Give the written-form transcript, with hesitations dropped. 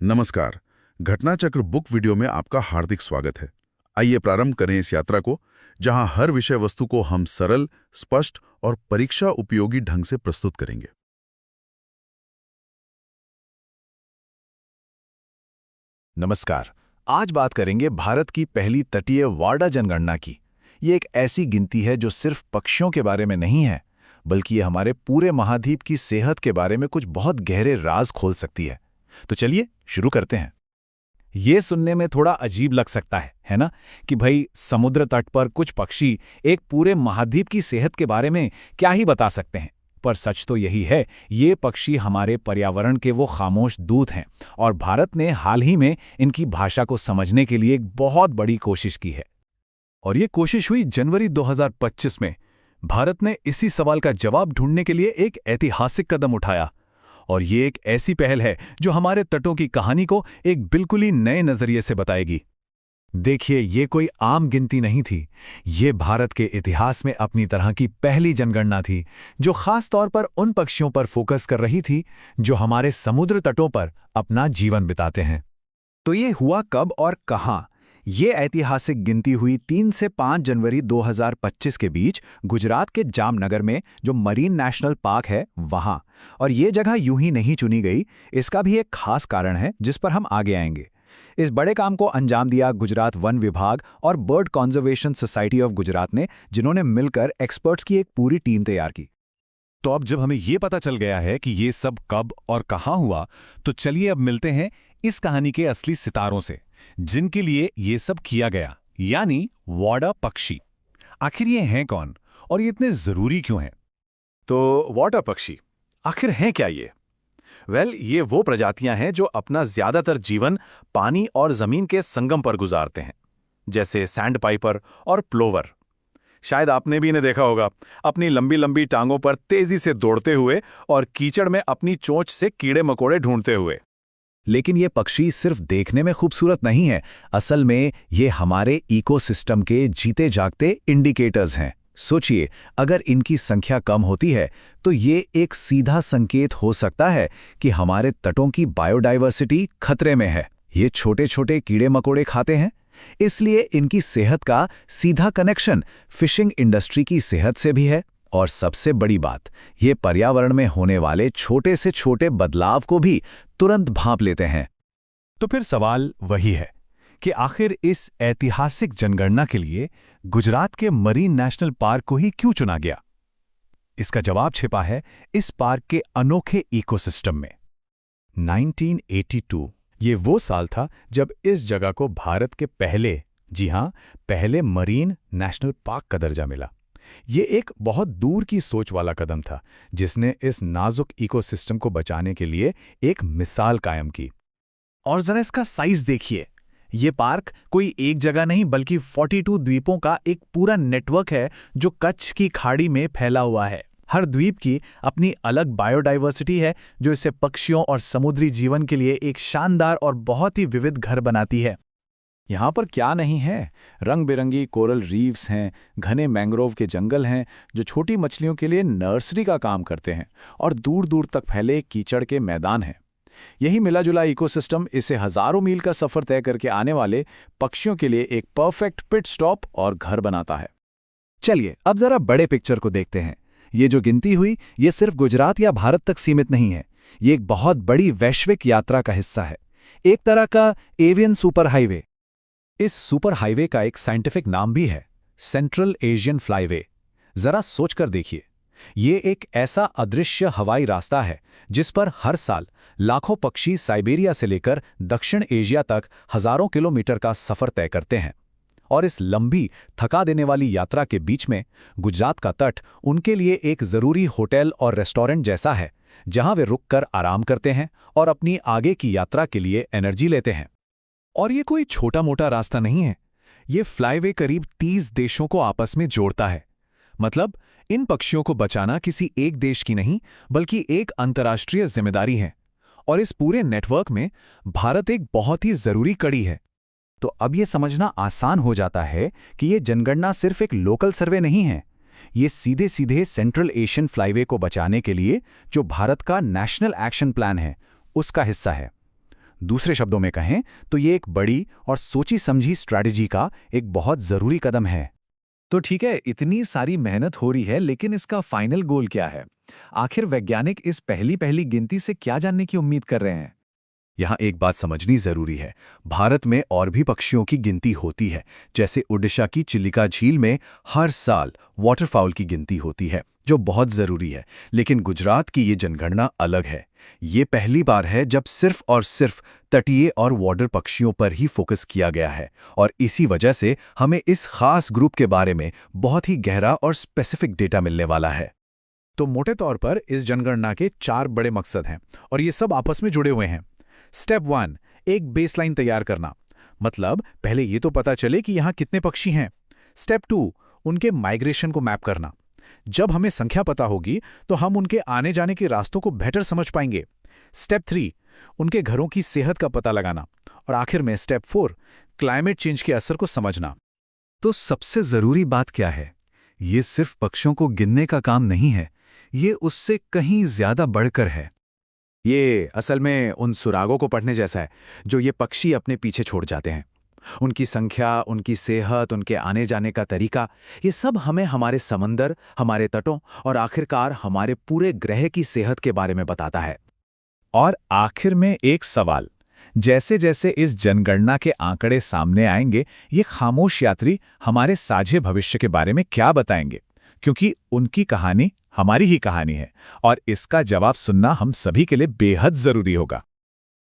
नमस्कार। Ghatnachakra book video में आपका हार्दिक स्वागत है। आइए प्रारंभ करें इस यात्रा को, जहां हर विषय वस्तु को हम सरल, स्पष्ट और परीक्षा उपयोगी ढंग से प्रस्तुत करेंगे। नमस्कार। आज बात करेंगे भारत की पहली तटीय वार्डा जनगणना की। ये एक ऐसी गिनती है जो सिर्फ पक्षियों के बारे में नहीं है, बल्कि ये हमारे पूरे महाद्वीप की सेहत के बारे में कुछ बहुत गहरे राज खोल सकती है। तो चलिए शुरू करते हैं। ये सुनने में थोड़ा अजीब लग सकता है ना, कि भाई समुद्र तट पर कुछ पक्षी एक पूरे महाद्वीप की सेहत के बारे में क्या ही बता सकते हैं। पर सच तो यही है, ये पक्षी हमारे पर्यावरण के वो खामोश दूत हैं, और भारत ने हाल ही में इनकी भाषा को समझने के लिए एक बहुत बड़ी कोशिश की है। और ये कोशिश हुई जनवरी 2025 में। भारत ने इसी सवाल का जवाब ढूंढने के लिए एक ऐतिहासिक कदम उठाया। और ये एक ऐसी पहल है जो हमारे तटों की कहानी को एक बिल्कुल ही नए नजरिए से बताएगी। देखिए, ये कोई आम गिनती नहीं थी। ये भारत के इतिहास में अपनी तरह की पहली जनगणना थी, जो खास तौर पर उन पक्षियों पर फोकस कर रही थी जो हमारे समुद्र तटों पर अपना जीवन बिताते हैं। तो ये हुआ कब और कहाँ? ये ऐतिहासिक गिनती हुई 3 से 5 जनवरी 2025 के बीच गुजरात के जामनगर में, जो मरीन नेशनल पार्क है वहाँ। और ये जगह यूं ही नहीं चुनी गई, इसका भी एक खास कारण है जिस पर हम आगे आएंगे। इस बड़े काम को अंजाम दिया गुजरात वन विभाग और bird conservation society of Gujarat ने, जिन्होंने मिलकर एक्सपर्ट्स की एक पूरी टीम तैयार की। तो अब जब हमें ये पता चल गया है कि ये सब कब और कहाँ हुआ, तो चलिए अब मिलते हैं इस कहानी के असली सितारों से, जिनके लिए ये सब किया गया, यानी वार्डा पक्षी। आखिर ये हैं कौन और ये इतने जरूरी क्यों हैं? तो वार्डा पक्षी आखिर हैं क्या ये? ये वो प्रजातियां हैं जो अपना ज्यादातर जीवन पानी और जमीन के संगम पर गुजारते हैं, जैसे सैंड पाइपर और प्लोवर। शायद आपने भी इन्हें देखा होगा, अपनी लंबी लंबी टांगों पर तेजी से दौड़ते हुए और कीचड़ में अपनी चोंच से कीड़े मकोड़े ढूंढते हुए। लेकिन ये पक्षी सिर्फ देखने में खूबसूरत नहीं है, असल में ये हमारे इकोसिस्टम के जीते जागते इंडिकेटर्स हैं। सोचिए, अगर इनकी संख्या कम होती है तो ये एक सीधा संकेत हो सकता है कि हमारे तटों की बायोडायवर्सिटी खतरे में है। ये छोटे छोटे कीड़े मकोड़े खाते हैं, इसलिए इनकी सेहत का सीधा कनेक्शन फिशिंग इंडस्ट्री की सेहत से भी है। और सबसे बड़ी बात, ये पर्यावरण में होने वाले छोटे से छोटे बदलाव को भी तुरंत भांप लेते हैं। तो फिर सवाल वही है कि आखिर इस ऐतिहासिक जनगणना के लिए गुजरात के मरीन नेशनल पार्क को ही क्यों चुना गया? इसका जवाब छिपा है इस पार्क के अनोखे इकोसिस्टम में। 1982 ये वो साल था जब इस जगह को भारत के पहले, जी हां, पहले मरीन नेशनल पार्क का दर्जा मिला। ये एक बहुत दूर की सोच वाला कदम था, जिसने इस नाजुक इकोसिस्टम को बचाने के लिए एक मिसाल कायम की। और जरा इसका साइज देखिए। ये पार्क कोई एक जगह नहीं, बल्कि 42 द्वीपों का एक पूरा नेटवर्क है जो कच्छ की खाड़ी में फैला हुआ है। हर द्वीप की अपनी अलग बायोडायवर्सिटी है, जो इसे पक्षियों और समुद्री जीवन के लिए एक शानदार और बहुत ही विविध घर बनाती है। यहाँ पर क्या नहीं है, रंग बिरंगी कोरल रीफ्स हैं, घने मैंग्रोव के जंगल हैं जो छोटी मछलियों के लिए नर्सरी का काम करते हैं, और दूर दूर तक फैले कीचड़ के मैदान हैं। यही मिला जुला इकोसिस्टम इसे हजारों मील का सफर तय करके आने वाले पक्षियों के लिए एक परफेक्ट पिट स्टॉप और घर बनाता है। चलिए अब जरा बड़े पिक्चर को देखते हैं। ये जो गिनती हुई, ये सिर्फ गुजरात या भारत तक सीमित नहीं है। ये एक बहुत बड़ी वैश्विक यात्रा का हिस्सा है, एक तरह का एवियन सुपर हाईवे। इस सुपर हाईवे का एक साइंटिफिक नाम भी है, सेंट्रल एशियन फ्लाईवे। जरा सोचकर देखिए, ये एक ऐसा अदृश्य हवाई रास्ता है जिस पर हर साल लाखों पक्षी साइबेरिया से लेकर दक्षिण एशिया तक हजारों किलोमीटर का सफर तय करते हैं। और इस लंबी, थका देने वाली यात्रा के बीच में गुजरात का तट उनके लिए एक जरूरी होटल और रेस्टोरेंट जैसा है, जहां वे रुककर आराम करते हैं और अपनी आगे की यात्रा के लिए एनर्जी लेते हैं। और ये कोई छोटा मोटा रास्ता नहीं है। ये फ्लाईवे करीब 30 देशों को आपस में जोड़ता है। मतलब इन पक्षियों को बचाना किसी एक देश की नहीं, बल्कि एक अंतर्राष्ट्रीय जिम्मेदारी है। और इस पूरे नेटवर्क में भारत एक बहुत ही जरूरी कड़ी है। तो अब ये समझना आसान हो जाता है कि ये जनगणना सिर्फ एक लोकल सर्वे नहीं है। ये सीधे सीधे सेंट्रल एशियन फ्लाईवे को बचाने के लिए जो भारत का नेशनल एक्शन प्लान है, उसका हिस्सा है। दूसरे शब्दों में कहें तो ये एक बड़ी और सोची समझी स्ट्रैटेजी का एक बहुत ज़रूरी कदम है। तो ठीक है, इतनी सारी मेहनत हो रही है, लेकिन इसका फाइनल गोल क्या है? आखिर वैज्ञानिक इस पहली पहली गिनती से क्या जानने की उम्मीद कर रहे हैं? यहाँ एक बात समझनी जरूरी है। भारत में और भी पक्षियों की गिनती होती है, जैसे ओडिशा की चिलिका झील में हर साल वाटरफाउल की गिनती होती है, जो बहुत जरूरी है। लेकिन गुजरात की ये जनगणना अलग है। ये पहली बार है जब सिर्फ और सिर्फ तटीय और वाटर पक्षियों पर ही फोकस किया गया है, और इसी वजह से हमें इस खास ग्रुप के बारे में बहुत ही गहरा और स्पेसिफिक डेटा मिलने वाला है। तो मोटे तौर पर इस जनगणना के 4 बड़े मकसद हैं, और ये सब आपस में जुड़े हुए हैं। स्टेप 1, एक बेसलाइन तैयार करना। मतलब पहले ये तो पता चले कि यहाँ कितने पक्षी हैं। स्टेप 2, उनके माइग्रेशन को मैप करना। जब हमें संख्या पता होगी तो हम उनके आने जाने के रास्तों को बेहतर समझ पाएंगे। स्टेप 3, उनके घरों की सेहत का पता लगाना। और आखिर में स्टेप 4, क्लाइमेट चेंज के असर को समझना। तो सबसे जरूरी बात क्या है? ये सिर्फ पक्षियों को गिनने का काम नहीं है, ये उससे कहीं ज्यादा बढ़कर है। ये असल में उन सुरागों को पढ़ने जैसा है जो ये पक्षी अपने पीछे छोड़ जाते हैं। उनकी संख्या, उनकी सेहत, उनके आने जाने का तरीका, ये सब हमें हमारे समंदर, हमारे तटों और आखिरकार हमारे पूरे ग्रह की सेहत के बारे में बताता है। और आखिर में एक सवाल, जैसे जैसे इस जनगणना के आंकड़े सामने आएंगे, ये खामोश यात्री हमारे साझे भविष्य के बारे में क्या बताएंगे? क्योंकि उनकी कहानी हमारी ही कहानी है, और इसका जवाब सुनना हम सभी के लिए बेहद जरूरी होगा।